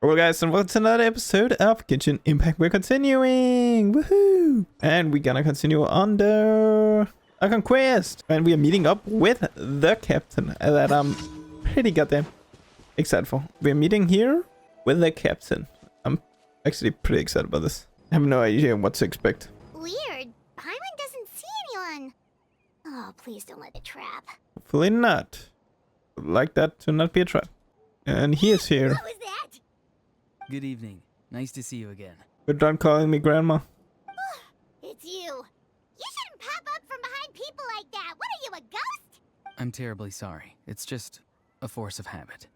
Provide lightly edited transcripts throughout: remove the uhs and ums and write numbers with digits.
Hello guys, and welcome to another episode of Genshin Impact. We're continuing! Woohoo! And we're gonna continue on the Icon quest. And we are meeting up with the captain that I'm pretty goddamn excited for. We're meeting here with the captain. I'm actually pretty excited about this. I have no idea what to expect. Weird. Paimon doesn't see anyone. Oh, please don't let it trap. Hopefully not. Would like that to not be a trap. And he is here. What was that? Good evening. Nice to see you again. But don't calling me grandma. It's you. You shouldn't pop up from behind people like that. What are you, a ghost? I'm terribly sorry. It's just a force of habit.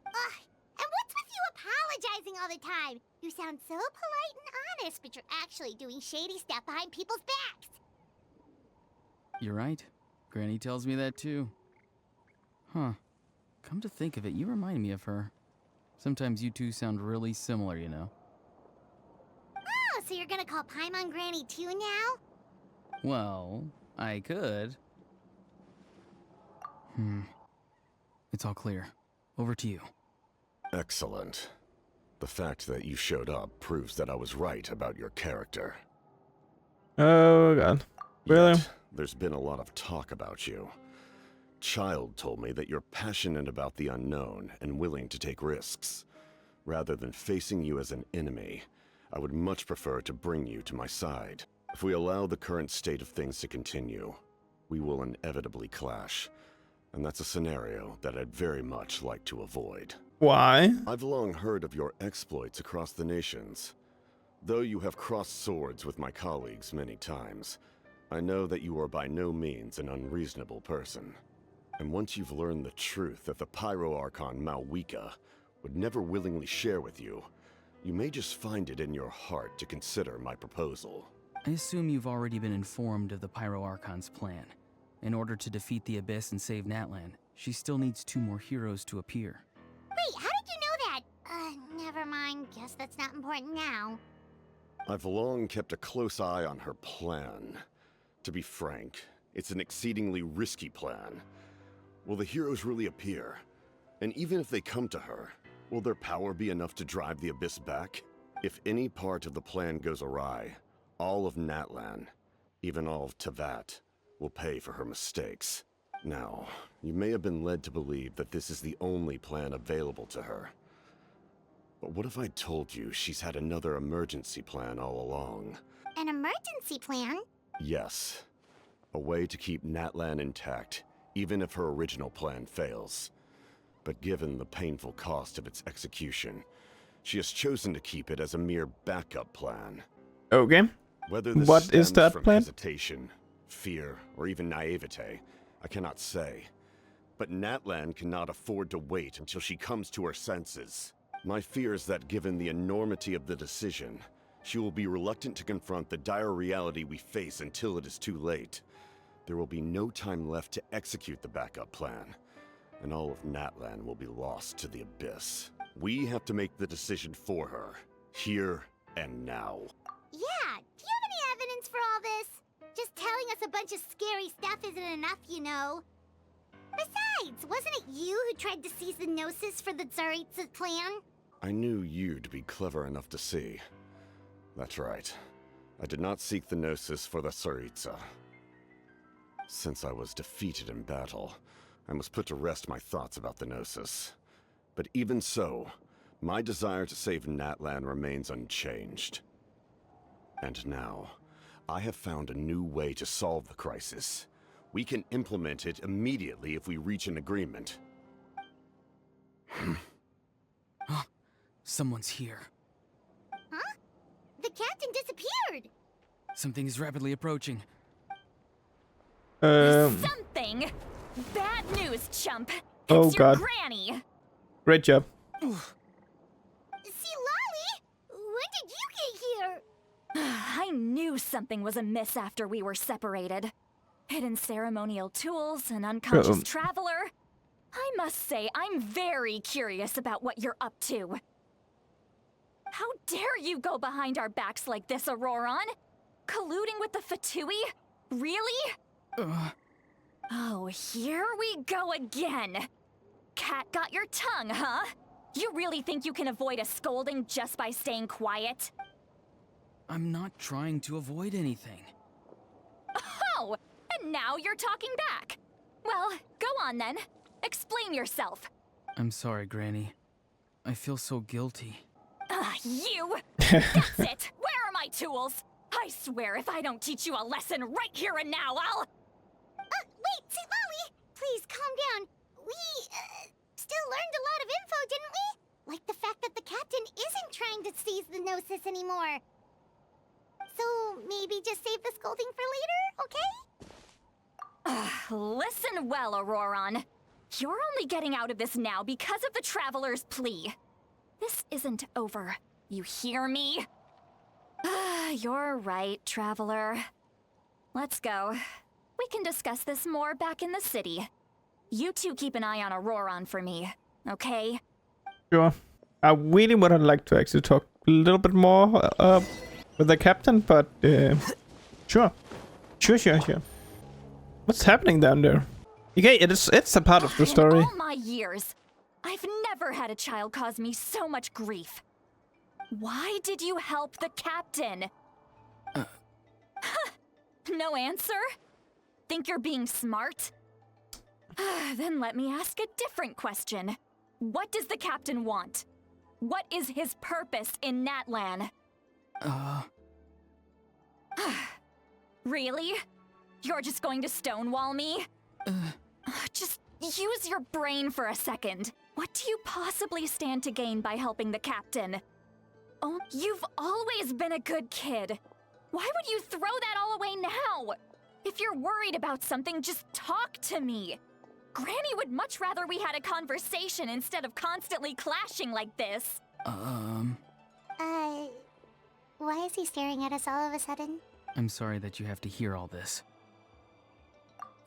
Ugh. And what's with you apologizing all the time? You sound so polite and honest, but you're actually doing shady stuff behind people's backs. You're right. Granny tells me that too. Huh. Come to think of it, you remind me of her. Sometimes you two sound really similar, you know. Oh, so you're gonna call Paimon Granny too now? Well, I could. It's all clear. Over to you. Excellent. The fact that you showed up proves that I was right about your character. Oh god. Really? Yet, there's been a lot of talk about you. Child told me that you're passionate about the unknown and willing to take risks. Rather than facing you as an enemy, I would much prefer to bring you to my side. If we allow the current state of things to continue, we will inevitably clash. And that's a scenario that I'd very much like to avoid. Why? I've long heard of your exploits across the nations. Though you have crossed swords with my colleagues many times, I know that you are by no means an unreasonable person. And once you've learned the truth that the Pyro Archon Malwika would never willingly share with you, you may just find it in your heart to consider my proposal. I assume you've already been informed of the Pyro Archon's plan. In order to defeat the Abyss and save Natlan, she still needs 2 more heroes to appear. Wait, how did you know that? Never mind. Guess that's not important now. I've long kept a close eye on her plan. To be frank, it's an exceedingly risky plan. Will the heroes really appear? And even if they come to her, will their power be enough to drive the Abyss back? If any part of the plan goes awry, all of Natlan, even all of Teyvat, will pay for her mistakes. Now, you may have been led to believe that this is the only plan available to her. But what if I told you she's had another emergency plan all along? An emergency plan? Yes. A way to keep Natlan intact, even if her original plan fails. But given the painful cost of its execution, she has chosen to keep it as a mere backup plan. Okay. Whether this What stems is that from plan? hesitation, fear, or even naivete, I cannot say. But Natlan cannot afford to wait until she comes to her senses. My fear is that given the enormity of the decision, she will be reluctant to confront the dire reality we face until it is too late. There will be no time left to execute the backup plan, and all of Natlan will be lost to the Abyss. We have to make the decision for her, here and now. Yeah, do you have any evidence for all this? Just telling us a bunch of scary stuff isn't enough, you know. Besides, wasn't it you who tried to seize the Gnosis for the Tsaritsa plan? I knew you'd be clever enough to see. That's right. I did not seek the Gnosis for the Tsaritsa. Since I was defeated in battle, I must put to rest my thoughts about the Gnosis. But even so, my desire to save Natlan remains unchanged. And now, I have found a new way to solve the crisis. We can implement it immediately if we reach an agreement. Someone's here. Huh? The captain disappeared! Something is rapidly approaching. Something! Bad news, chump! It's Oh, your God. granny! Great job. See, Lolly? When did you get here? I knew something was amiss after we were separated. Hidden ceremonial tools, an unconscious traveler. I must say, I'm very curious about what you're up to. How dare you go behind our backs like this, Auroron? Colluding with the Fatui? Really? Oh, here we go again. Cat got your tongue, huh? You really think you can avoid a scolding just by staying quiet? I'm not trying to avoid anything. Oh, and now you're talking back. Well, go on then. Explain yourself. I'm sorry, Granny. I feel so guilty. You! That's it! Where are my tools? I swear if I don't teach you a lesson right here and now, I'll... Wait, Lolly! Please, calm down. We, still learned a lot of info, didn't we? Like the fact that the captain isn't trying to seize the Gnosis anymore. So, maybe just save the scolding for later, okay? Listen well, Auroron. You're only getting out of this now because of the Traveler's plea. This isn't over. You hear me? You're right, Traveler. Let's go. We can discuss this more back in the city. You two keep an eye on Auroron for me, okay? Sure. I really would have liked to actually talk a little bit more with the captain, but sure. Sure. What's happening down there? Okay, it's a part of the story. In all my years, I've never had a child cause me so much grief. Why did you help the captain? No answer? Think you're being smart? Then let me ask a different question. What does the captain want? What is his purpose in Natlan? Really? You're just going to stonewall me? Just use your brain for a second. What do you possibly stand to gain by helping the captain? Oh, you've always been a good kid. Why would you throw that all away now? If you're worried about something, just talk to me. Granny would much rather we had a conversation instead of constantly clashing like this. Why is he staring at us all of a sudden? I'm sorry that you have to hear all this.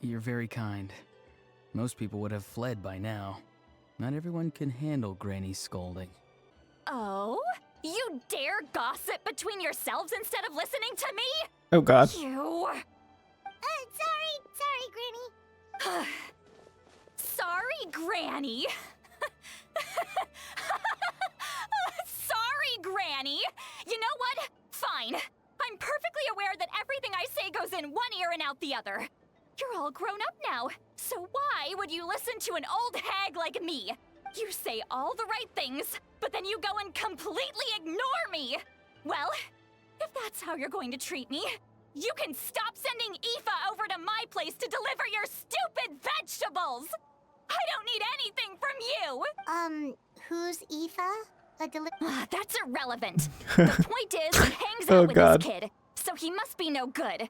You're very kind. Most people would have fled by now. Not everyone can handle Granny's scolding. Oh? You dare gossip between yourselves instead of listening to me? Oh god. You... Sorry, Granny. Sorry, Granny. Sorry, Granny. You know what? Fine. I'm perfectly aware that everything I say goes in one ear and out the other. You're all grown up now, so why would you listen to an old hag like me? You say all the right things, but then you go and completely ignore me. Well, if that's how you're going to treat me, you can stop sending Aoife over to my place to deliver your stupid vegetables! I don't need anything from you! Who's Aoife? That's irrelevant. The point is, he hangs out Oh, with God. this kid, so he must be no good.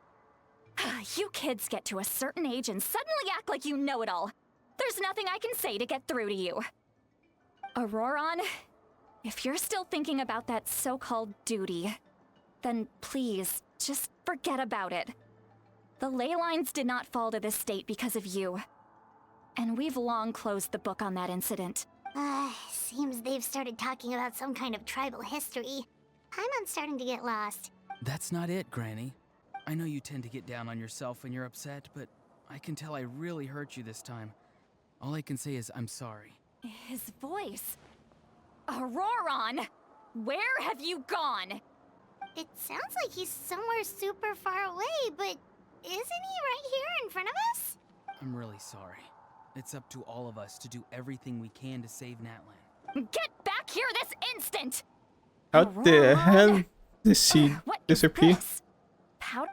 You kids get to a certain age and suddenly act like you know it all. There's nothing I can say to get through to you. Auroron, if you're still thinking about that so-called duty, then please, just forget about it. The ley lines did not fall to this state because of you. And we've long closed the book on that incident. Seems they've started talking about some kind of tribal history. I'm starting to get lost. That's not it, Granny. I know you tend to get down on yourself when you're upset, but I can tell I really hurt you this time. All I can say is I'm sorry. His voice. Auroron! Where have you gone? It sounds like he's somewhere super far away, but isn't he right here in front of us? I'm really sorry. It's up to all of us to do everything we can to save Natlan. Get back here this instant! How the hell did she What is disappear? this?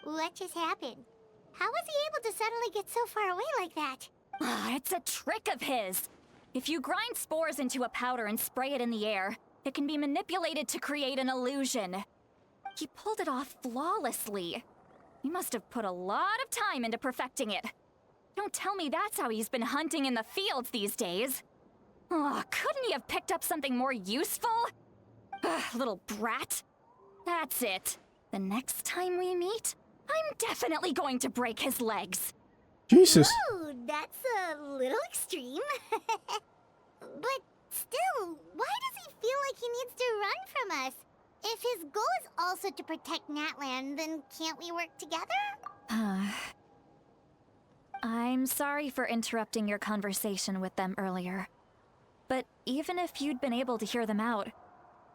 What just happened? How was he able to suddenly get so far away like that? It's a trick of his. If you grind spores into a powder and spray it in the air, it can be manipulated to create an illusion. He pulled it off flawlessly. He must have put a lot of time into perfecting it. Don't tell me that's how he's been hunting in the fields these days. Oh, couldn't he have picked up something more useful? Little brat. That's it. The next time we meet, I'm definitely going to break his legs. Jesus. Oh, that's a little extreme. But still, why does he feel like he needs to run from us? If his goal is also to protect Natlan, then can't we work together? I'm sorry for interrupting your conversation with them earlier. But even if you'd been able to hear them out,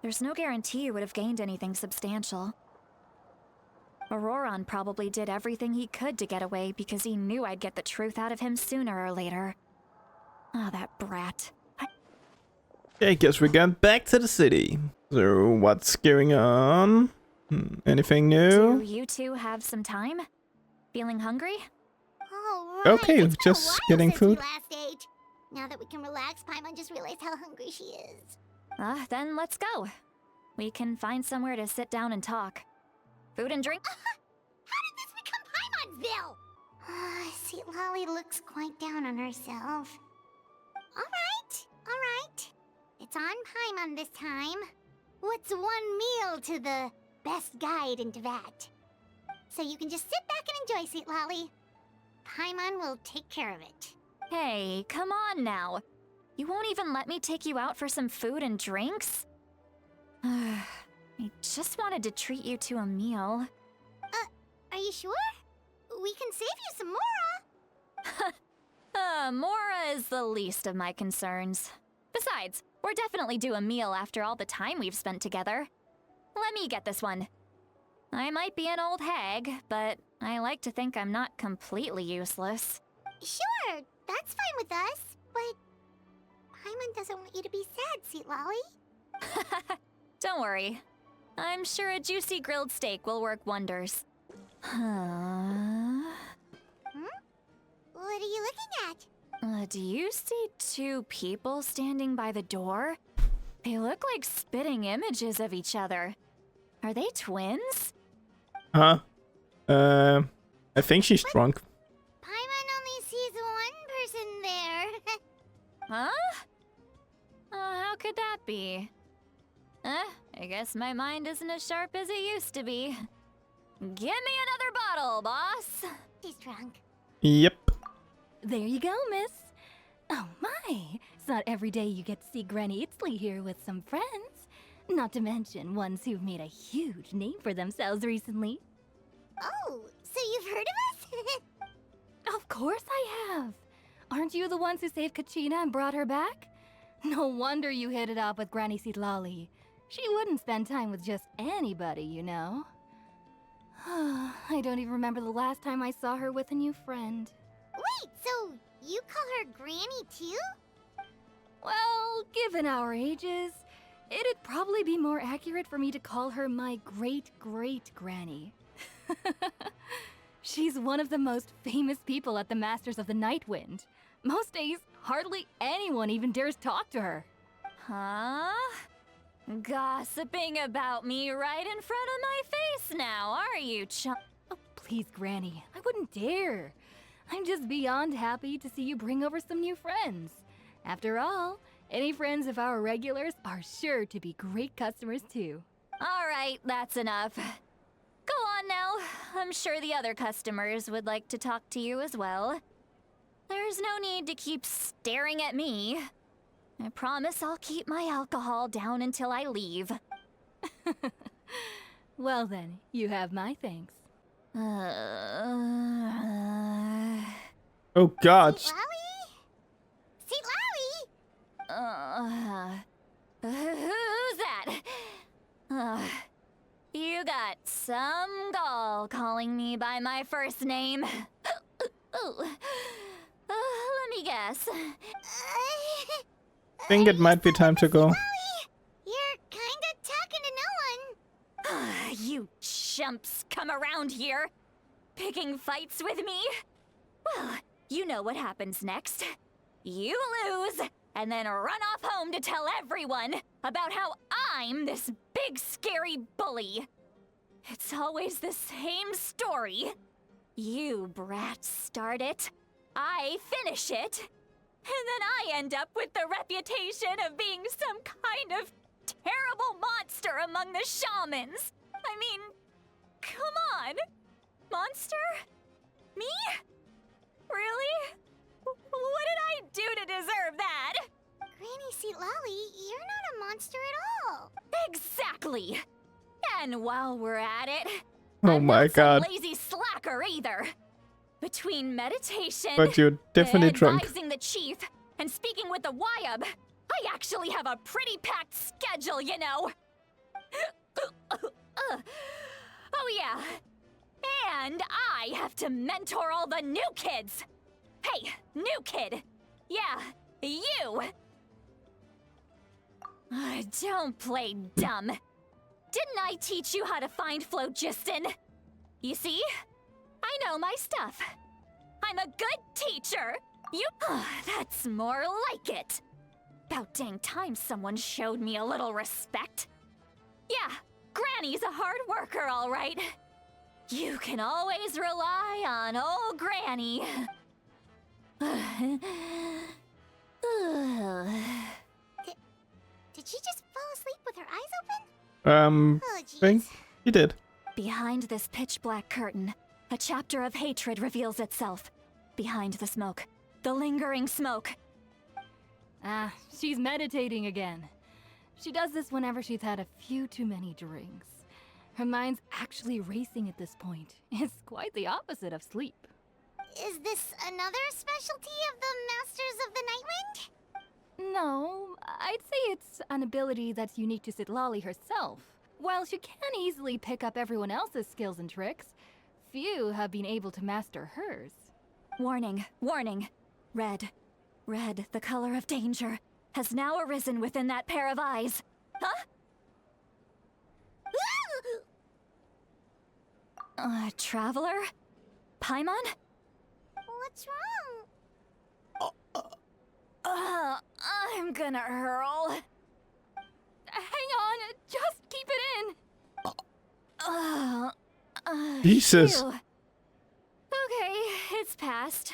there's no guarantee you would have gained anything substantial. Auroron probably did everything he could to get away because he knew I'd get the truth out of him sooner or later. Ah, that brat. I guess we got back to the city. So what's going on? Anything new? Do you two have some time? Feeling hungry? Oh, right. Okay, It's been a just while getting since we food. last ate. Now that we can relax, Paimon just realized how hungry she is. Then let's go. We can find somewhere to sit down and talk. Food and drink? How did this become Paimonville? See, Lolly looks quite down on herself. All right. It's on Paimon this time. What's one meal to the best guide in Teyvat? So you can just sit back and enjoy, sweet Lolly. Paimon will take care of it. Hey, come on now. You won't even let me take you out for some food and drinks? I just wanted to treat you to a meal. Are you sure? We can save you some Mora. Mora is the least of my concerns. Besides, we're definitely due a meal after all the time we've spent together. Let me get this one. I might be an old hag, but I like to think I'm not completely useless. Sure, that's fine with us. But Paimon doesn't want you to be sad, sweet Lolly. Don't worry. I'm sure a juicy grilled steak will work wonders. What are you looking at? Do you see two people standing by the door? They look like spitting images of each other. Are they twins? Huh? I think she's drunk. Paimon only sees one person there. Huh? How could that be? I guess my mind isn't as sharp as it used to be. Give me another bottle, boss! She's drunk. Yep. There you go, miss. Oh my, it's not every day you get to see Granny Itzley here with some friends. Not to mention ones who've made a huge name for themselves recently. Oh, so you've heard of us? Of course I have. Aren't you the ones who saved Kachina and brought her back? No wonder you hit it off with Granny Sitlali. She wouldn't spend time with just anybody, you know. I don't even remember the last time I saw her with a new friend. Wait, so you call her Granny too? Well, given our ages, it'd probably be more accurate for me to call her my great-great-granny. She's one of the most famous people at the Masters of the Nightwind. Most days, hardly anyone even dares talk to her. Huh? Gossiping about me right in front of my face now, are you, Oh, please, Granny, I wouldn't dare. I'm just beyond happy to see you bring over some new friends. After all, any friends of our regulars are sure to be great customers too. All right, that's enough. Go on now. I'm sure the other customers would like to talk to you as well. There's no need to keep staring at me. I promise I'll keep my alcohol down until I leave. Well then, you have my thanks. Oh God. Sweet Lolly? Sweet Lolly? Who's that? You got some gall calling me by my first name. Let me guess. I think it might be time to go. Lolly, you're kinda talking to no one. You chumps come around here, picking fights with me? Well, you know what happens next. You lose, and then run off home to tell everyone about how I'm this big scary bully. It's always the same story. You brats start it, I finish it, and then I end up with the reputation of being some kind of terrible monster among the shamans. I mean, come on. Monster? Me? Really? What did I do to deserve that? Granny Sweet Lolly, you're not a monster at all. Exactly. And while we're at it, Oh I'm my not God. some lazy slacker either. Between meditation, But you're definitely drunk. advising the chief, and speaking with the Wyab, I actually have a pretty packed schedule, you know. Oh yeah. And I have to mentor all the new kids. Hey, new kid. Yeah, you. Don't play dumb. Didn't I teach you how to find phlogiston? You see? I know my stuff. I'm a good teacher. You... That's more like it. About dang time someone showed me a little respect. Yeah, Granny's a hard worker, all right. You can always rely on old Granny. Did she just fall asleep with her eyes open? I Oh, think jeez. he did. Behind this pitch-black curtain, a chapter of hatred reveals itself. Behind the smoke, the lingering smoke. Ah, she's meditating again. She does this whenever she's had a few too many drinks. Her mind's actually racing at this point. It's quite the opposite of sleep. Is this another specialty of the Masters of the Nightwind? No, I'd say it's an ability that's unique to Citlali herself. While she can easily pick up everyone else's skills and tricks, few have been able to master hers. Warning, warning. Red, the color of danger, has now arisen within that pair of eyes. Huh? Traveler? Paimon? What's wrong? I'm gonna hurl. Hang on, just keep it in. Jesus. Phew. Okay, it's passed.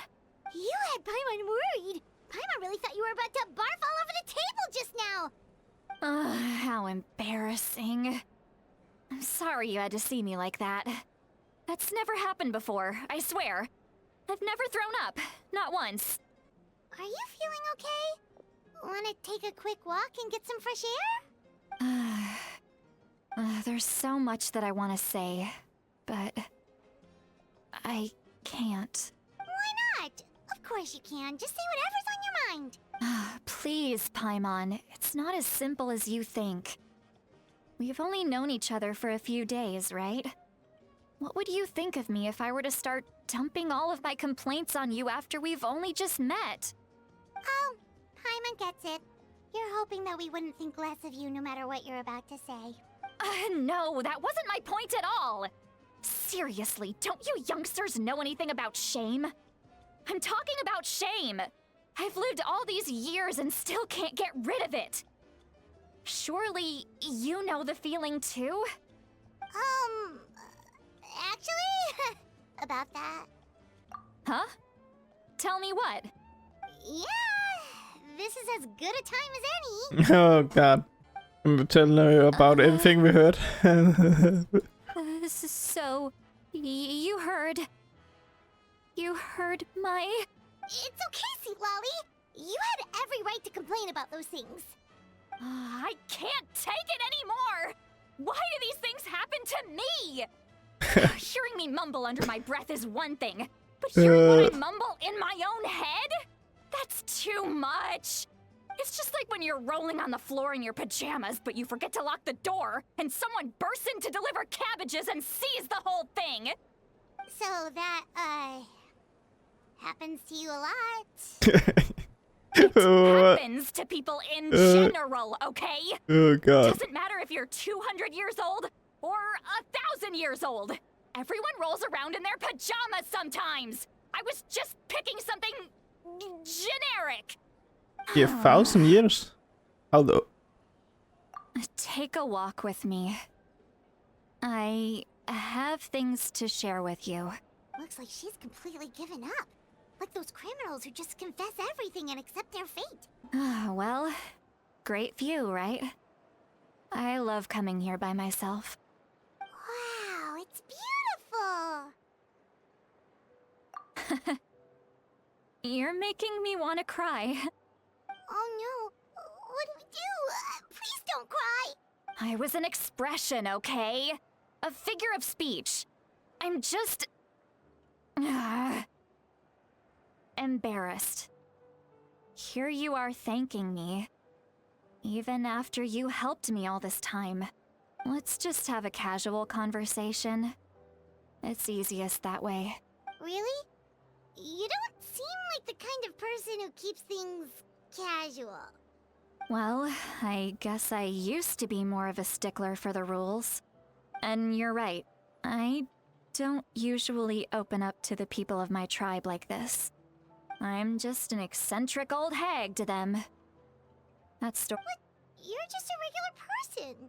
You had Paimon worried. Paimon really thought you were about to barf all over the table just now. How embarrassing. I'm sorry you had to see me like that. That's never happened before, I swear. I've never thrown up, not once. Are you feeling okay? Want to take a quick walk and get some fresh air? There's so much that I want to say, but I can't. Why not? Of course you can. Just say whatever's on your mind. Please, Paimon, it's not as simple as you think. We've only known each other for a few days, right? What would you think of me if I were to start dumping all of my complaints on you after we've only just met? Oh, Paimon gets it. You're hoping that we wouldn't think less of you no matter what you're about to say. No, that wasn't my point at all! Seriously, don't you youngsters know anything about shame? I'm talking about shame! I've lived all these years and still can't get rid of it! Surely, you know the feeling too? Actually, about that. Huh? Tell me what? Yeah, this is as good a time as any. Oh god. I'm telling her about everything we heard. So, you heard my... It's okay, Citlali. You had every right to complain about those things. I can't take it anymore! Why do these things happen to me? Hearing me mumble under my breath is one thing, but hearing what I mumble in my own head? That's too much! It's just like when you're rolling on the floor in your pajamas, but you forget to lock the door, and someone bursts in to deliver cabbages and sees the whole thing! So that, happens to you a lot. It happens to people in general, okay? Oh god. Doesn't matter if you're 200 years old or 1,000 years old. Everyone rolls around in their pajamas sometimes. I was just picking something generic. Yeah, 1,000 years. How though? Take a walk with me. I have things to share with you. Looks like she's completely given up. Like those criminals who just confess everything and accept their fate. Well, great view, right? I love coming here by myself. Wow, it's beautiful. You're making me want to cry. Oh no, what do we do? Please don't cry. I was an expression, okay? A figure of speech. I'm just... embarrassed. Here you are thanking me. Even after you helped me all this time. Let's just have a casual conversation. It's easiest that way. Really? You don't seem like the kind of person who keeps things casual. Well, I guess I used to be more of a stickler for the rules. And you're right, I don't usually open up to the people of my tribe like this. I'm just an eccentric old hag to them. That's You're just a regular person.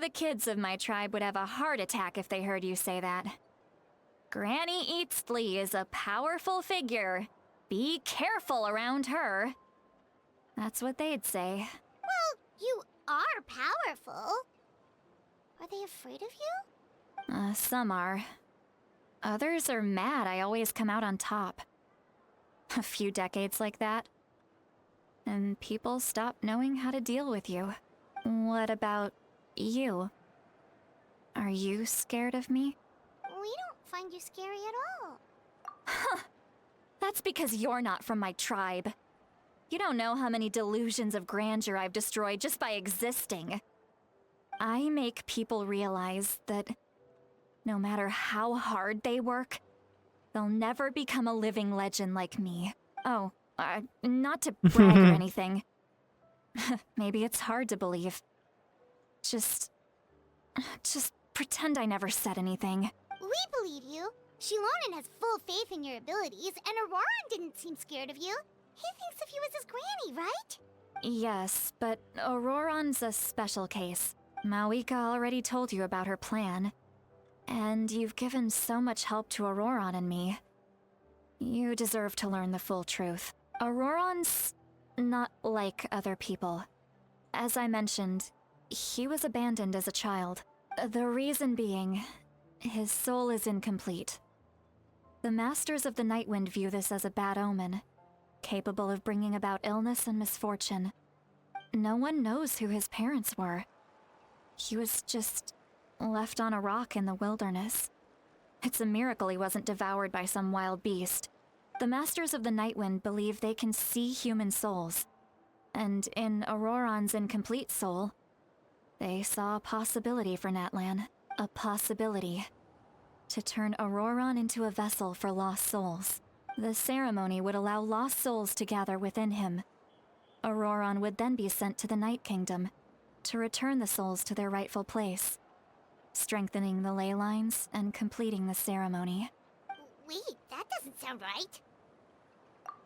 The kids of my tribe would have a heart attack if they heard you say that. Granny Eatsley is a powerful figure. Be careful around her. That's what they'd say. Well, you are powerful. Are they afraid of you? Some are. Others are mad I always come out on top. A few decades like that, and people stop knowing how to deal with you. What about you? Are you scared of me? We don't find you scary at all. That's because you're not from my tribe. You don't know how many delusions of grandeur I've destroyed just by existing. I make people realize that no matter how hard they work, they'll never become a living legend like me. Oh, not to brag or anything. Maybe it's hard to believe. Just pretend I never said anything. We believe you. Shilonen has full faith in your abilities, and Auroran didn't seem scared of you. He thinks of you as his granny, right? Yes, but Auroran's a special case. Mawika already told you about her plan. And you've given so much help to Auroran and me. You deserve to learn the full truth. Auroran's not like other people. As I mentioned, he was abandoned as a child. The reason being, his soul is incomplete. The Masters of the Nightwind view this as a bad omen, capable of bringing about illness and misfortune. No one knows who his parents were. He was just left on a rock in the wilderness. It's a miracle he wasn't devoured by some wild beast. The Masters of the Nightwind believe they can see human souls, and in Auroran's incomplete soul, they saw a possibility for Natlan. A possibility to turn Auroran into a vessel for lost souls. The ceremony would allow lost souls to gather within him. Auroran would then be sent to the Night Kingdom to return the souls to their rightful place, strengthening the ley lines and completing the ceremony. Wait, that doesn't sound right.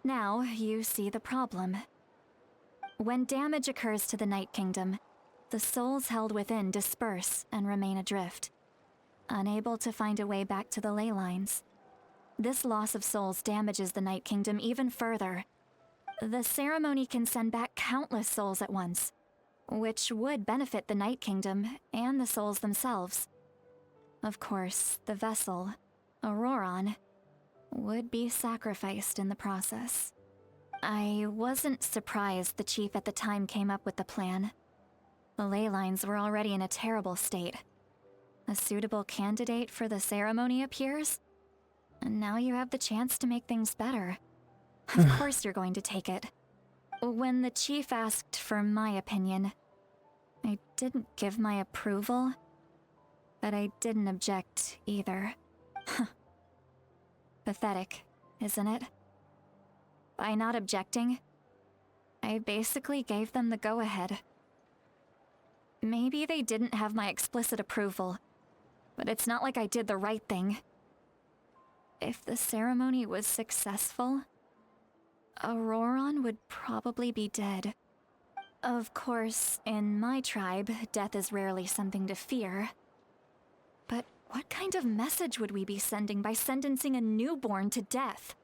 Now you see the problem. When damage occurs to the Night Kingdom, the souls held within disperse and remain adrift, unable to find a way back to the ley lines. This loss of souls damages the Night Kingdom even further. The ceremony can send back countless souls at once, which would benefit the Night Kingdom and the souls themselves. Of course, the vessel, Auroran, would be sacrificed in the process. I wasn't surprised the chief at the time came up with the plan. The ley lines were already in a terrible state. A suitable candidate for the ceremony appears, and now you have the chance to make things better. Of course you're going to take it. When the chief asked for my opinion, I didn't give my approval, but I didn't object either. Pathetic, isn't it? By not objecting, I basically gave them the go-ahead. Maybe they didn't have my explicit approval, but it's not like I did the right thing. If the ceremony was successful, Auroran would probably be dead. Of course, in my tribe, death is rarely something to fear. But what kind of message would we be sending by sentencing a newborn to death?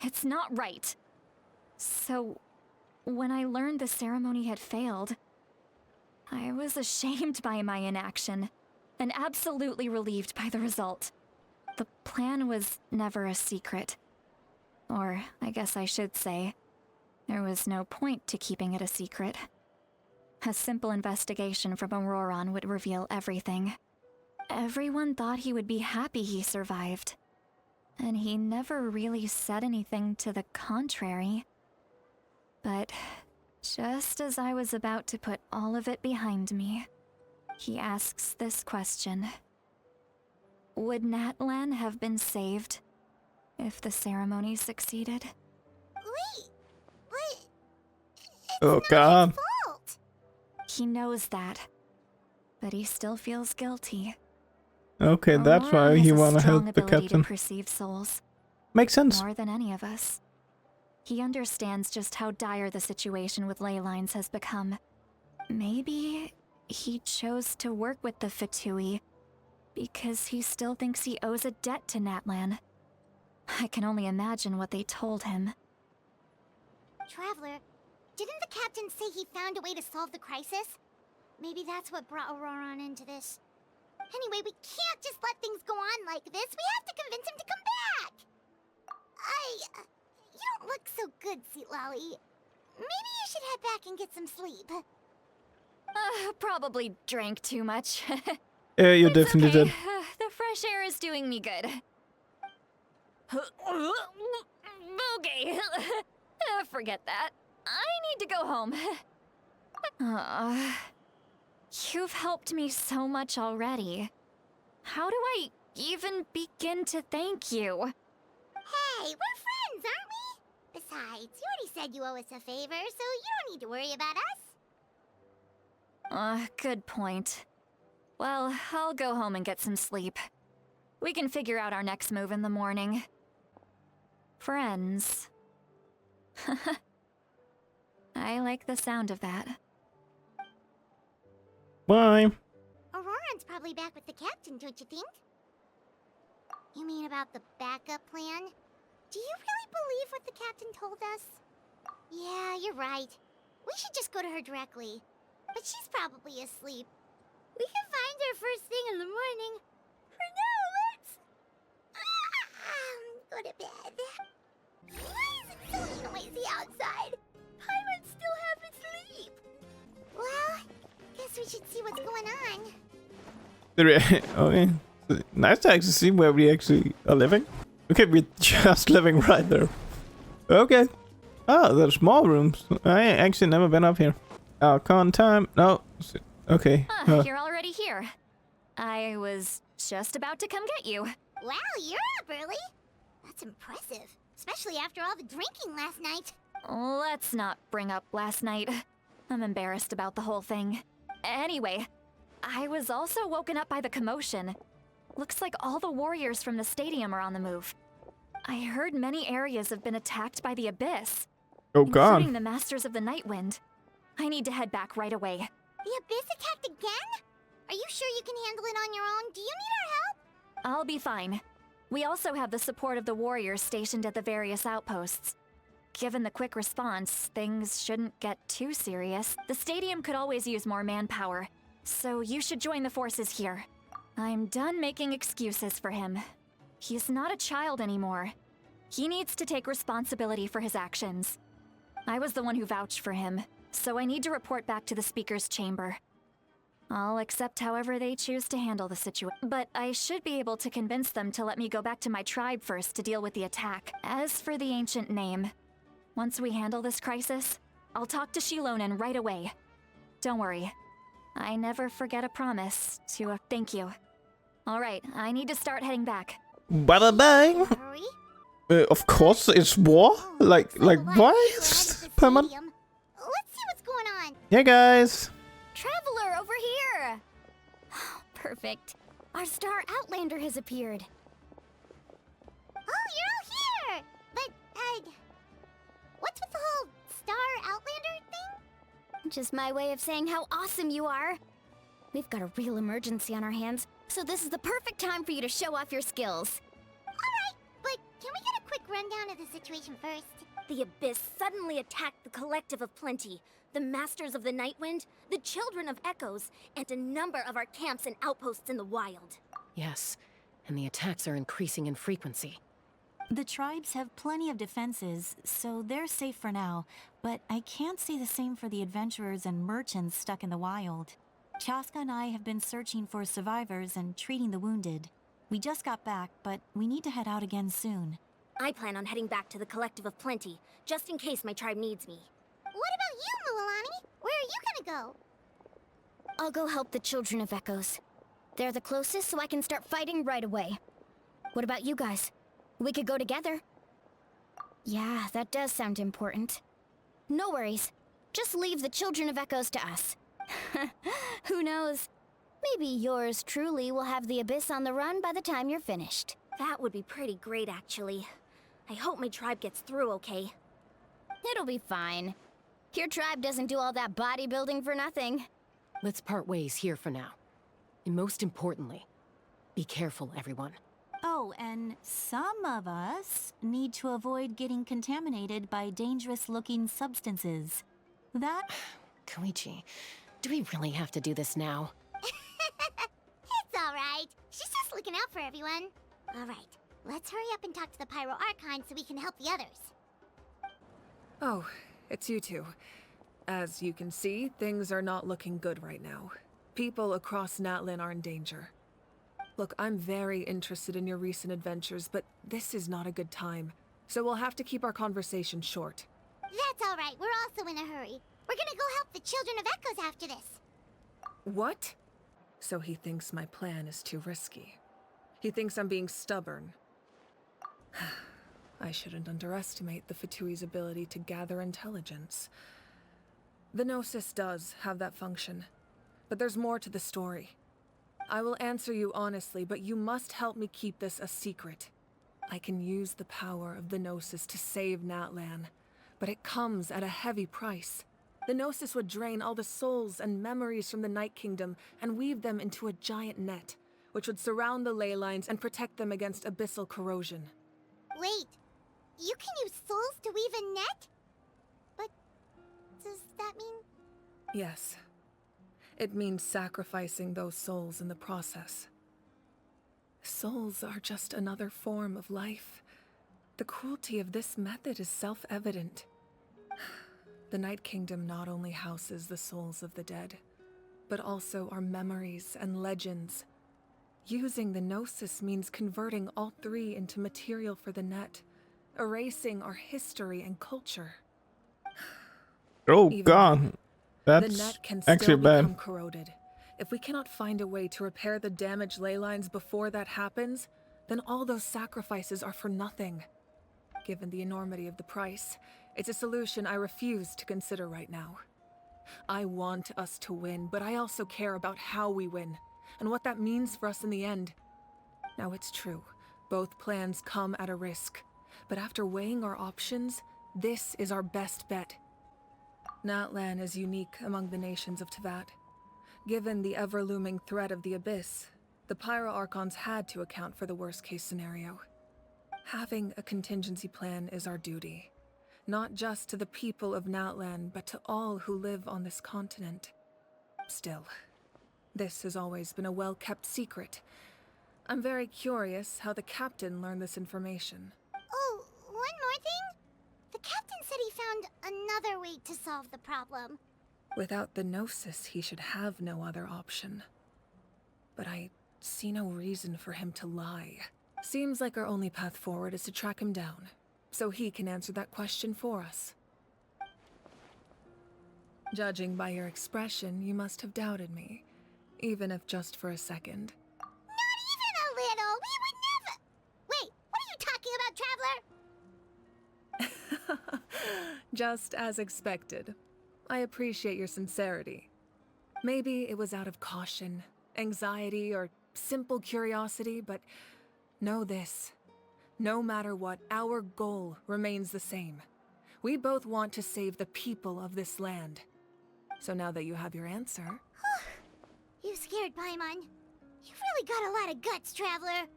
It's not right. So, when I learned the ceremony had failed, I was ashamed by my inaction, and absolutely relieved by the result. The plan was never a secret. Or, I guess I should say, there was no point to keeping it a secret. A simple investigation from Auroran would reveal everything. Everyone thought he would be happy he survived, and he never really said anything to the contrary. But just as I was about to put all of it behind me, he asks this question. Would Natlan have been saved if the ceremony succeeded? Wait, what? It's Oh, not God. his fault. He knows that, but he still feels guilty. Okay, that's why Auroran he has a wanna strong help the ability captain. to perceive souls, Makes sense. more than any of us. He understands just how dire the situation with ley lines has become. Maybe he chose to work with the Fatui because he still thinks he owes a debt to Natlan. I can only imagine what they told him. Traveler, didn't the captain say he found a way to solve the crisis? Maybe that's what brought Auroran into this. Anyway, we can't just let things go on like this. We have to convince him to come back. You don't look so good, Sweet Lolly. Maybe you should head back and get some sleep. Probably drank too much. Yeah, you It's definitely okay. did. The fresh air is doing me good. Okay. Forget that. I need to go home. You've helped me so much already. How do I even begin to thank you? Hey, we're friends, aren't we? Besides, you already said you owe us a favor, so you don't need to worry about us. Good point. Well, I'll go home and get some sleep. We can figure out our next move in the morning. Friends. I like the sound of that. Bye. Auroran's probably back with the captain, don't you think? You mean about the backup plan? Do you really believe what the captain told us? Yeah, you're right. We should just go to her directly. But she's probably asleep. We can find her first thing in the morning. For now, let's... go to bed. Why is it so noisy outside? Pirates still haven't sleep. Well, guess we should see what's going on. Okay. Nice to actually see where we actually are living. Okay, we're just living right there. Okay. Oh, there's small rooms. I actually never been up here. Con time. No. Okay. You're already here. I was just about to come get you. Wow, you're up early. That's impressive, especially after all the drinking last night. Let's not bring up last night. I'm embarrassed about the whole thing. Anyway, I was also woken up by the commotion. Looks like all the warriors from the stadium are on the move. I heard many areas have been attacked by the Abyss, Oh god. including the Masters of the Nightwind. I need to head back right away. The Abyss attacked again? Are you sure you can handle it on your own? Do you need our help? I'll be fine. We also have the support of the warriors stationed at the various outposts. Given the quick response, things shouldn't get too serious. The stadium could always use more manpower, so you should join the forces here. I'm done making excuses for him. He's not a child anymore. He needs to take responsibility for his actions. I was the one who vouched for him, so I need to report back to the Speaker's Chamber. I'll accept however they choose to handle the situation, but I should be able to convince them to let me go back to my tribe first to deal with the attack. As for the ancient name, once we handle this crisis, I'll talk to Shilonen right away. Don't worry. I never forget a promise to thank you. All right, I need to start heading back. Bada bang. Hurry. Of course, it's war. Like Looks a lot of people what? are headed to the Paimon? stadium. Let's see what's going on. Yeah, guys. Traveler, over here! Perfect. Our star outlander has appeared. Oh, you're all here! But, what's with the whole Star Outlander thing? Just my way of saying how awesome you are. We've got a real emergency on our hands, so this is the perfect time for you to show off your skills. Alright, but can we get a quick rundown of the situation first? The Abyss suddenly attacked the Collective of Plenty, the Masters of the Nightwind, the Children of Echoes, and a number of our camps and outposts in the wild. Yes, and the attacks are increasing in frequency. The tribes have plenty of defenses, so they're safe for now, but I can't say the same for the adventurers and merchants stuck in the wild. Chaska and I have been searching for survivors and treating the wounded. We just got back, but we need to head out again soon. I plan on heading back to the Collective of Plenty, just in case my tribe needs me. you, Mualani? Where are you gonna go? I'll go help the Children of Echoes. They're the closest, so I can start fighting right away. What about you guys? We could go together. Yeah, that does sound important. No worries. Just leave the Children of Echoes to us. Who knows? Maybe yours truly will have the Abyss on the run by the time you're finished. That would be pretty great, actually. I hope my tribe gets through okay. It'll be fine. Your tribe doesn't do all that bodybuilding for nothing. Let's part ways here for now. And most importantly, be careful, everyone. Oh, and some of us need to avoid getting contaminated by dangerous-looking substances. That... Koichi, do we really have to do this now? It's alright. She's just looking out for everyone. Alright, let's hurry up and talk to the Pyro Archon so we can help the others. Oh, it's you two. As you can see, things are not looking good right now. People across Natlan are in danger. Look, I'm very interested in your recent adventures, but this is not a good time. So we'll have to keep our conversation short. That's alright, we're also in a hurry. We're gonna go help the Children of Echoes after this. What? So he thinks my plan is too risky. He thinks I'm being stubborn. I shouldn't underestimate the Fatui's ability to gather intelligence. The Gnosis does have that function, but there's more to the story. I will answer you honestly, but you must help me keep this a secret. I can use the power of the Gnosis to save Natlan, but it comes at a heavy price. The Gnosis would drain all the souls and memories from the Night Kingdom and weave them into a giant net, which would surround the ley lines and protect them against abyssal corrosion. Wait, you can use souls to weave a net? But does that mean... Yes. It means sacrificing those souls in the process. Souls are just another form of life. The cruelty of this method is self-evident. The Night Kingdom not only houses the souls of the dead, but also our memories and legends. Using the Gnosis means converting all three into material for the net, erasing our history and culture. Oh Even god. the That's net can actually still become bad. corroded. If we cannot find a way to repair the damaged ley lines before that happens, then all those sacrifices are for nothing. Given the enormity of the price, it's a solution I refuse to consider right now. I want us to win, but I also care about how we win, and what that means for us in the end. Now it's true, both plans come at a risk, but after weighing our options, this is our best bet. Natlan is unique among the nations of Teyvat. Given the ever-looming threat of the Abyss, the Pyro Archons had to account for the worst-case scenario. Having a contingency plan is our duty, not just to the people of Natlan, but to all who live on this continent. Still, this has always been a well-kept secret. I'm very curious how the captain learned this information. Oh, one more thing? The captain said he found another way to solve the problem. Without the Gnosis, he should have no other option. But I see no reason for him to lie. Seems like our only path forward is to track him down, so he can answer that question for us. Judging by your expression, you must have doubted me, even if just for a second. Not even a little! We would never... Wait, what are you talking about, Traveler? Just as expected. I appreciate your sincerity. Maybe it was out of caution, anxiety, or simple curiosity, but know this. No matter what, our goal remains the same. We both want to save the people of this land. So now that you have your answer... You scared Paimon. You've really got a lot of guts, Traveler.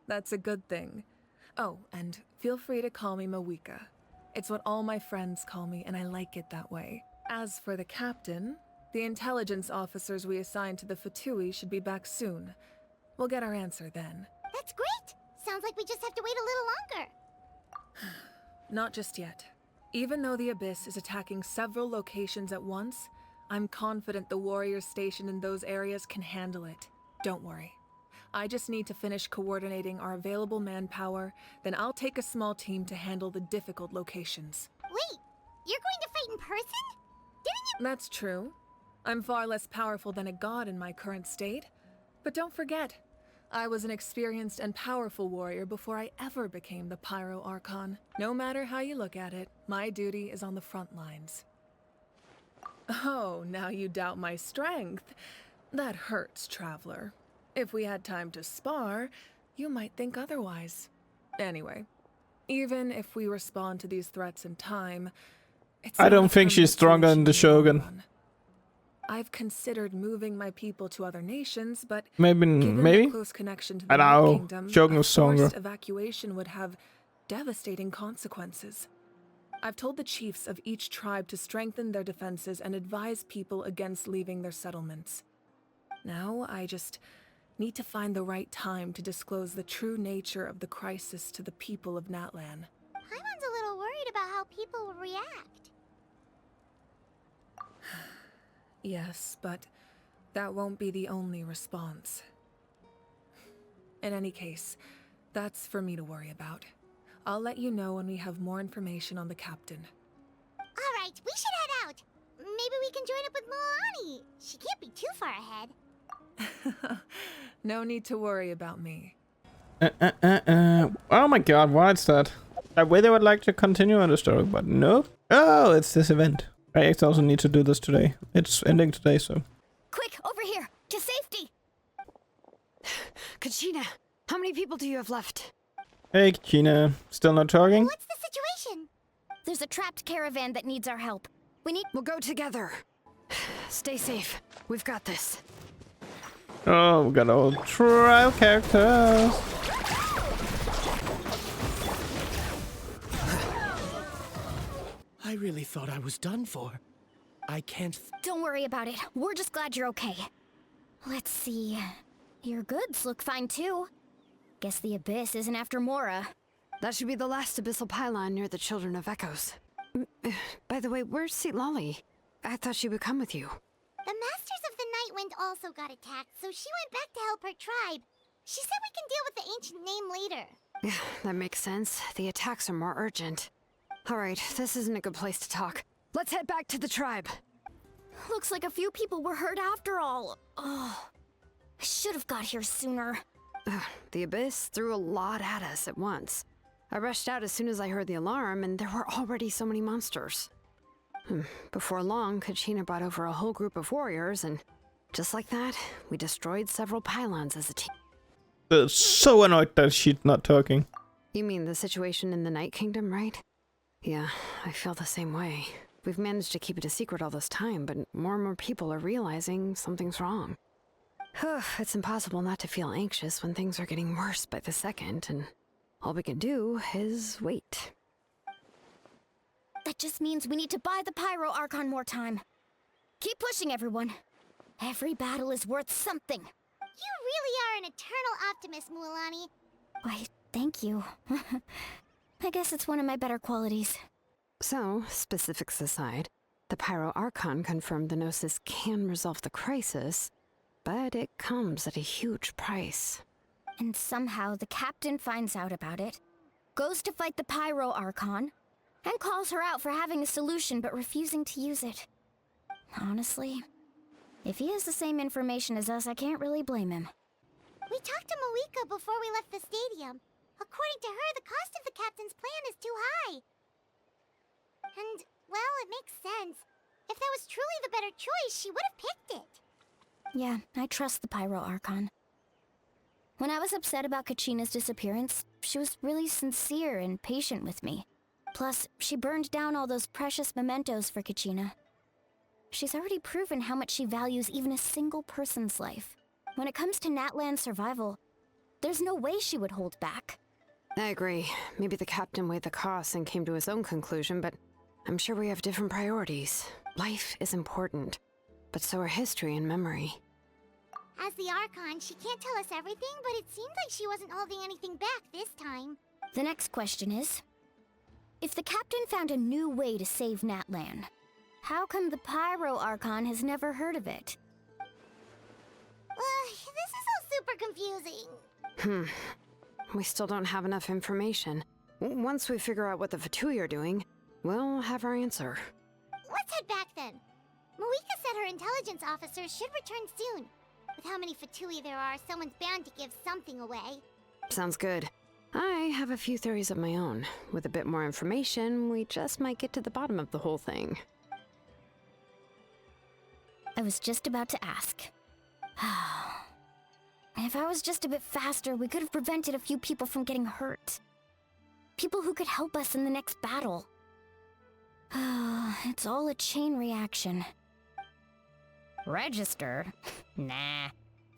That's a good thing. Oh, and feel free to call me Mawika. It's what all my friends call me, and I like it that way. As for the captain, the intelligence officers we assigned to the Fatui should be back soon. We'll get our answer then. That's great! Sounds like we just have to wait a little longer. Not just yet. Even though the Abyss is attacking several locations at once, I'm confident the warriors stationed in those areas can handle it. Don't worry. I just need to finish coordinating our available manpower, then I'll take a small team to handle the difficult locations. Wait, you're going to fight in person? That's true. I'm far less powerful than a god in my current state. But don't forget, I was an experienced and powerful warrior before I ever became the Pyro Archon. No matter how you look at it, my duty is on the front lines. Oh, now you doubt my strength. That hurts, Traveler. If we had time to spar, you might think otherwise. Anyway, even if we respond to these threats in time, it's I not don't a think she's permanent stronger than the solution in the long Shogun. run. I've considered moving my people to other nations, but Maybe, given maybe? their close connection to the I Night don't know. Kingdom, Shogun a is stronger. forced evacuation would have devastating consequences. I've told the chiefs of each tribe to strengthen their defenses and advise people against leaving their settlements. Now, I just need to find the right time to disclose the true nature of the crisis to the people of Natlan. Paimon's a little worried about how people will react. Yes, but that won't be the only response. In any case, that's for me to worry about. I'll let you know when we have more information on the captain. Alright, we should head out. Maybe we can join up with Milani. She can't be too far ahead. No need to worry about me. Oh my god, what's that? I really would like to continue on the story, but no. Oh, it's this event. I actually also need to do this today. It's ending today, so. Quick, over here! To safety! Kachina, how many people do you have left? Hey, Gina. Still not talking? What's the situation? There's a trapped caravan that needs our help. We'll go together. Stay safe. We've got this. Oh, we got all trial characters. I really thought I was done for. I can't. Don't worry about it. We're just glad you're okay. Let's see. Your goods look fine too. Guess the Abyss isn't after Mora. That should be the last abyssal pylon near the Children of Echoes. By the way, where's Lolly? I thought she would come with you. The Masters of the Night Wind also got attacked, so she went back to help her tribe. She said we can deal with the ancient name later. Yeah, that makes sense. The attacks are more urgent. Alright, this isn't a good place to talk. Let's head back to the tribe. Looks like a few people were hurt after all. Oh, I should have got here sooner. The Abyss threw a lot at us at once. I rushed out as soon as I heard the alarm, and there were already so many monsters. Before long, Kachina brought over a whole group of warriors, and just like that, we destroyed several pylons as a team. So annoyed that she's not talking. You mean the situation in the Night Kingdom, right? Yeah, I feel the same way. We've managed to keep it a secret all this time, but more and more people are realizing something's wrong. It's impossible not to feel anxious when things are getting worse by the second, and all we can do is wait. That just means we need to buy the Pyro Archon more time. Keep pushing, everyone. Every battle is worth something. You really are an eternal optimist, Mualani. Why, thank you. I guess it's one of my better qualities. So, specifics aside, the Pyro Archon confirmed the Gnosis can resolve the crisis, but it comes at a huge price. And somehow the captain finds out about it, goes to fight the Pyro Archon, and calls her out for having a solution but refusing to use it. Honestly, if he has the same information as us, I can't really blame him. We talked to Malika before we left the stadium. According to her, the cost of the captain's plan is too high. And, well, it makes sense. If that was truly the better choice, she would have picked it. Yeah, I trust the Pyro Archon. When I was upset about Kachina's disappearance, she was really sincere and patient with me. Plus, she burned down all those precious mementos for Kachina. She's already proven how much she values even a single person's life. When it comes to Natlan's survival, there's no way she would hold back. I agree. Maybe the captain weighed the costs and came to his own conclusion, but I'm sure we have different priorities. Life is important, but so are history and memory. As the Archon, she can't tell us everything, but it seems like she wasn't holding anything back this time. The next question is, if the captain found a new way to save Natlan, how come the Pyro Archon has never heard of it? This is all super confusing. We still don't have enough information. Once we figure out what the Fatui are doing, we'll have our answer. Let's Let's head back then. Moika said her intelligence officers should return soon. With how many Fatui there are, someone's bound to give something away. Sounds good. I have a few theories of my own. With a bit more information, we just might get to the bottom of the whole thing. I was just about to ask. If I was just a bit faster, we could have prevented a few people from getting hurt. People who could help us in the next battle. It's all a chain reaction. Register? Nah.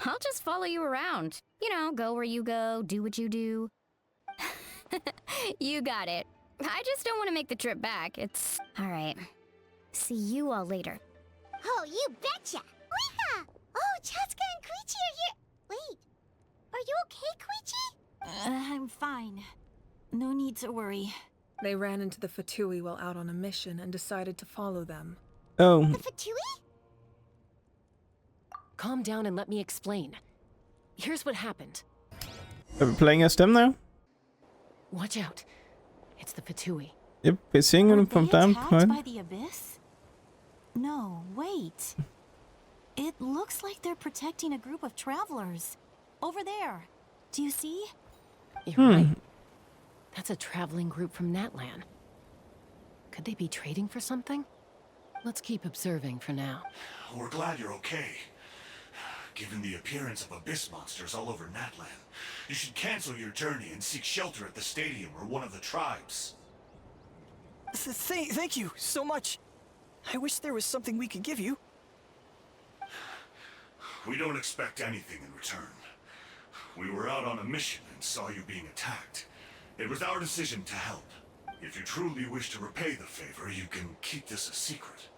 I'll just follow you around. You know, go where you go, do what you do. You got it. I just don't want to make the trip back. It's... Alright. See you all later. Oh, you betcha! Moika! Oh, Chaska and Koichi are here! Wait, are you okay, Koichi? I'm fine. No need to worry. They ran into the Fatui while out on a mission and decided to follow them. Oh. The Fatui? Calm down and let me explain. Here's what happened. Are we playing as them now? Watch out. It's the Fatui. Yep, we're seeing them from time to attacked time. by the abyss? No, wait. It looks like they're protecting a group of travelers. Over there. Do you see? You're right. That's a traveling group from Natlan. Could they be trading for something? Let's keep observing for now. We're glad you're okay. Given the appearance of abyss monsters all over Natlan, you should cancel your journey and seek shelter at the stadium or one of the tribes. Thank you so much. I wish there was something we could give you. We don't expect anything in return. We were out on a mission and saw you being attacked. It was our decision to help. If you truly wish to repay the favor, you can keep this a secret.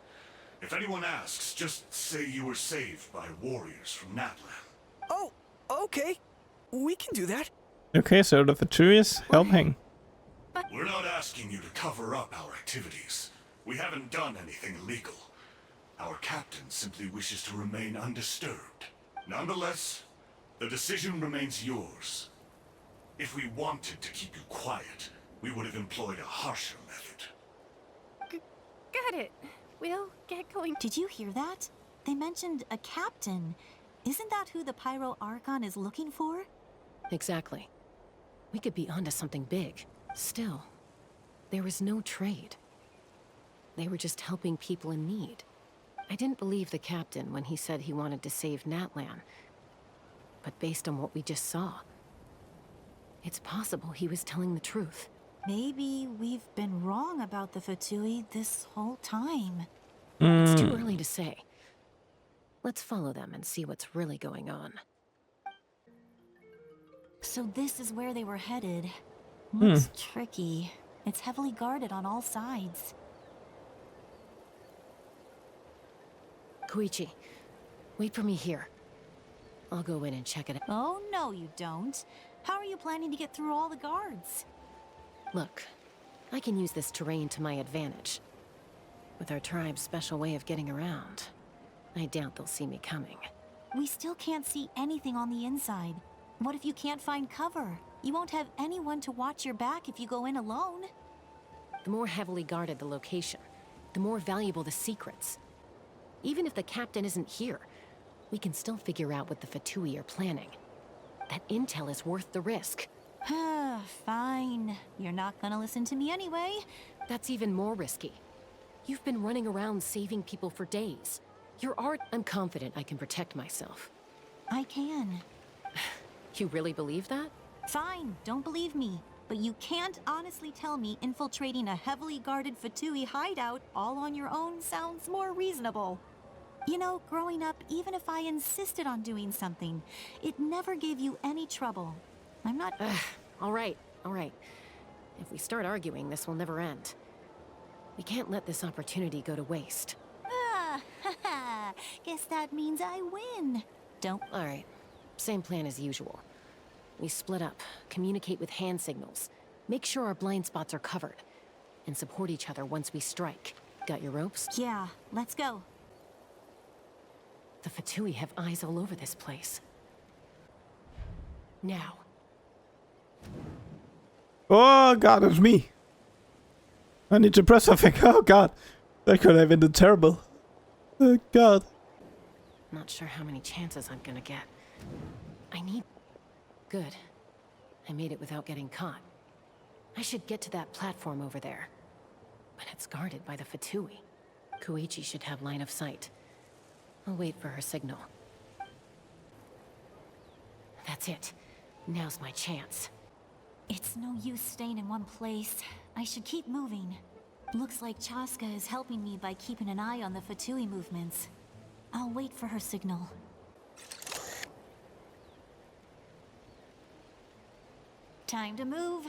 If anyone asks, just say you were saved by warriors from Natlan. Oh, okay. We can do that. Okay, so the Fatui is helping. We're not asking you to cover up our activities. We haven't done anything illegal. Our captain simply wishes to remain undisturbed. Nonetheless, the decision remains yours. If we wanted to keep you quiet, we would have employed a harsher method. Got it. We'll get going. Did you hear that? They mentioned a captain. Isn't that who the Pyro Archon is looking for? Exactly. We could be onto something big. Still, there was no trade. They were just helping people in need. I didn't believe the captain when he said he wanted to save Natlan. But based on what we just saw, it's possible he was telling the truth. Maybe we've been wrong about the Fatui this whole time. It's too early to say. Let's follow them and see what's really going on. So this is where they were headed. Looks tricky. It's heavily guarded on all sides. Koichi, wait for me here. I'll go in and check it out. Oh, no, you don't. How are you planning to get through all the guards? Look, I can use this terrain to my advantage. With our tribe's special way of getting around, I doubt they'll see me coming. We still can't see anything on the inside. What if you can't find cover? You won't have anyone to watch your back if you go in alone. The more heavily guarded the location, the more valuable the secrets. Even if the captain isn't here, we can still figure out what the Fatui are planning. That intel is worth the risk. Fine. You're not gonna listen to me anyway. That's even more risky. You've been running around saving people for days. Your art... I'm confident I can protect myself. I can. You really believe that? Fine, don't believe me. But you can't honestly tell me infiltrating a heavily guarded Fatui hideout all on your own sounds more reasonable. You know, growing up, even if I insisted on doing something, it never gave you any trouble. I'm not... All right. If we start arguing, this will never end. We can't let this opportunity go to waste. Guess that means I win. Don't... All right. Same plan as usual. We split up, communicate with hand signals, make sure our blind spots are covered, and support each other once we strike. Got your ropes? Yeah, let's go. The Fatui have eyes all over this place. Now. Oh god, it's me. I need to press something. Oh god. That could have ended terrible. Oh god. Not sure how many chances I'm gonna get. I need... Good. I made it without getting caught. I should get to that platform over there. But it's guarded by the Fatui. Koichi should have line of sight. I'll wait for her signal. That's it. Now's my chance. It's no use staying in one place. I should keep moving. Looks like Chaska is helping me by keeping an eye on the Fatui movements. I'll wait for her signal. Time to move.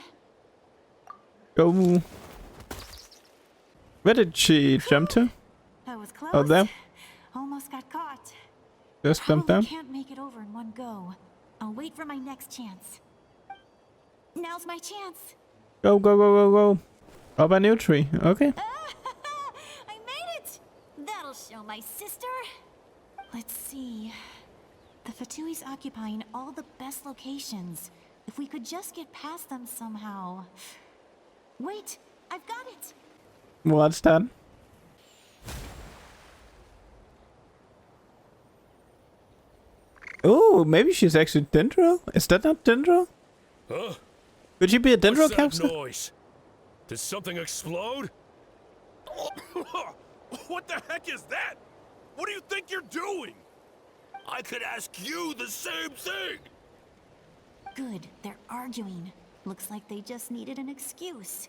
Go. Where did she jump to? That was close. Oh, there? Almost got caught. Just jump Probably down? can't make it over in one go. I'll wait for my next chance. Now's my chance. Go, go, go, go, go. Up a new tree. Okay. I made it! That'll show my sister. Let's see. The Fatui's occupying all the best locations. If we could just get past them somehow. Wait, I've got it. What's that? Oh, maybe she's actually Dendro? Is that not Dendro? Huh? Could she be a Dendro What's that counselor? noise? Did something explode? What the heck is that? What do you think you're doing? I could ask you the same thing. Good, they're arguing. Looks like they just needed an excuse.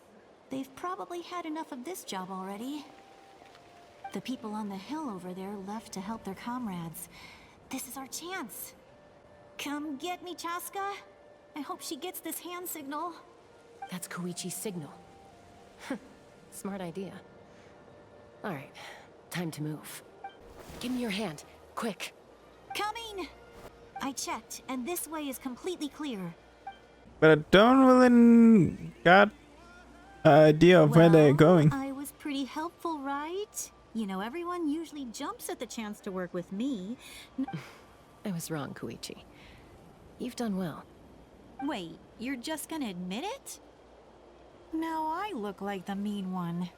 They've probably had enough of this job already. The people on the hill over there left to help their comrades. This is our chance. Come get me, Chaska. I hope she gets this hand signal. That's Koichi's signal. Smart idea. Alright, time to move. Give me your hand, quick. Coming! I checked, and this way is completely clear. But I don't really got an idea of where they're going. I was pretty helpful, right? You know, everyone usually jumps at the chance to work with me. I was wrong, Koichi. You've done well. Wait, you're just gonna admit it? Now I look like the mean one.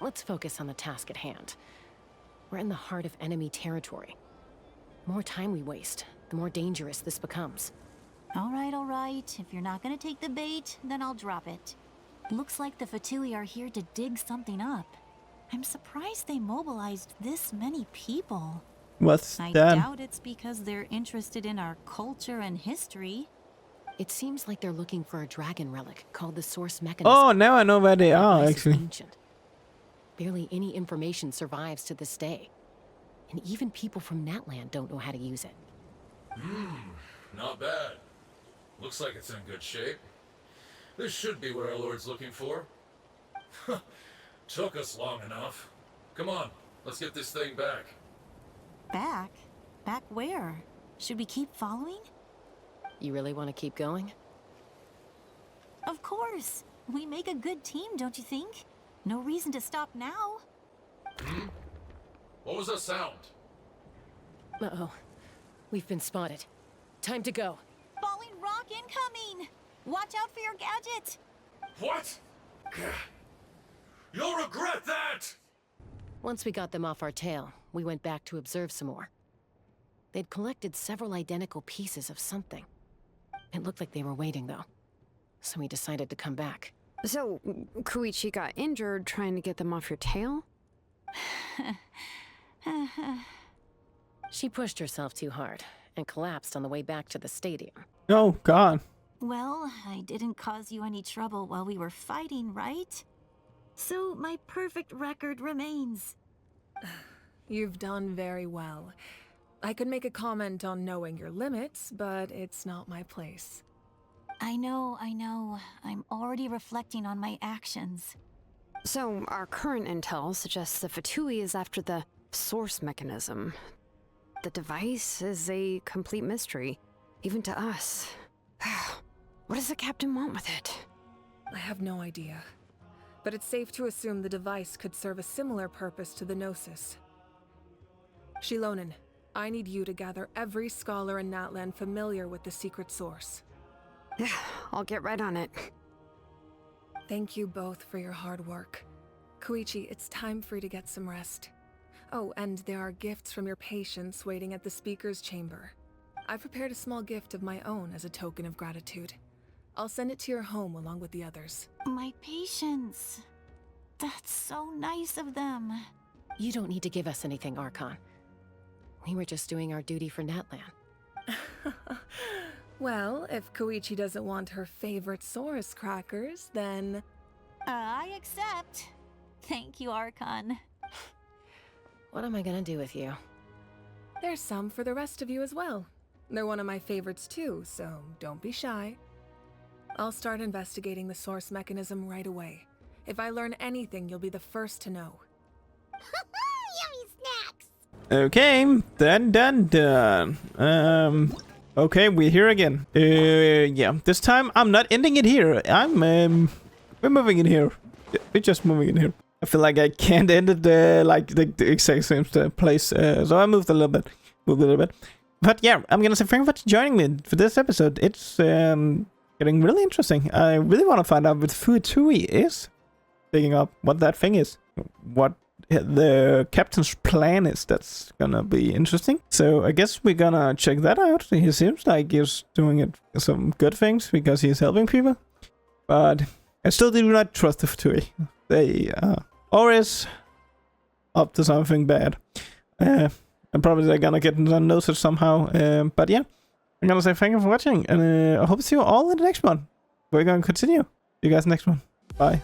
Let's focus on the task at hand. We're in the heart of enemy territory. The more time we waste, the more dangerous this becomes. All right. If you're not gonna take the bait, then I'll drop it. Looks like the Fatui are here to dig something up. I'm surprised they mobilized this many people. What's I that? doubt it's because they're interested in our culture and history. It seems like they're looking for a dragon relic called the Source Mechanism. Oh, now I know where they are, The device is actually. ancient. Barely any information survives to this day. And even people from Natland don't know how to use it. Not bad. Looks like it's in good shape. This should be what our Lord's looking for. Took us long enough. Come on, let's get this thing back. Back? Back where? Should we keep following? You really want to keep going? Of course. We make a good team, don't you think? No reason to stop now. What was that sound? Uh-oh. We've been spotted. Time to go. Falling rock incoming! Watch out for your gadget! What? You'll regret that! Once we got them off our tail, we went back to observe some more. They'd collected several identical pieces of something. It looked like they were waiting, though. So we decided to come back. So, Koichi got injured trying to get them off your tail? She pushed herself too hard and collapsed on the way back to the stadium. Oh, God. Well, I didn't cause you any trouble while we were fighting, right? So my perfect record remains. You've done very well. I could make a comment on knowing your limits, but it's not my place. I know. I'm already reflecting on my actions. So, our current intel suggests the Fatui is after the source mechanism. The device is a complete mystery, even to us. What does the captain want with it? I have no idea. But it's safe to assume the device could serve a similar purpose to the Gnosis. Shilonen, I need you to gather every scholar in Natland familiar with the secret source. Yeah, I'll get right on it. Thank you both for your hard work. Koichi, it's time for you to get some rest. Oh, and there are gifts from your patients waiting at the speaker's chamber. I prepared a small gift of my own as a token of gratitude. I'll send it to your home along with the others. My patience. That's so nice of them. You don't need to give us anything, Archon. We were just doing our duty for Natlan. Well, if Koichi doesn't want her favorite Saurus crackers, then... I accept. Thank you, Archon. What am I gonna do with you? There's some for the rest of you as well. They're one of my favorites too, so don't be shy. I'll start investigating the source mechanism right away. If I learn anything, you'll be the first to know. Yummy snacks! Okay, done. Okay, we're here again. Yeah, this time I'm not ending it here. We're moving in here. We're just moving in here. I feel like I can't end it like the exact same place, so I moved a little bit. But yeah, I'm gonna say thank you for joining me for this episode. It's getting really interesting. I really want to find out what Fuitui is. Picking up what that thing is. What the captain's plan is. That's gonna be interesting. So I guess we're gonna check that out. He seems like he's doing some good things because he's helping people. But I still do not trust the Fuitui. They are always up to something bad. And probably they're gonna get noticed somehow. But yeah, I'm gonna say thank you for watching. And I hope to see you all in the next one. We're gonna continue. See you guys next one. Bye.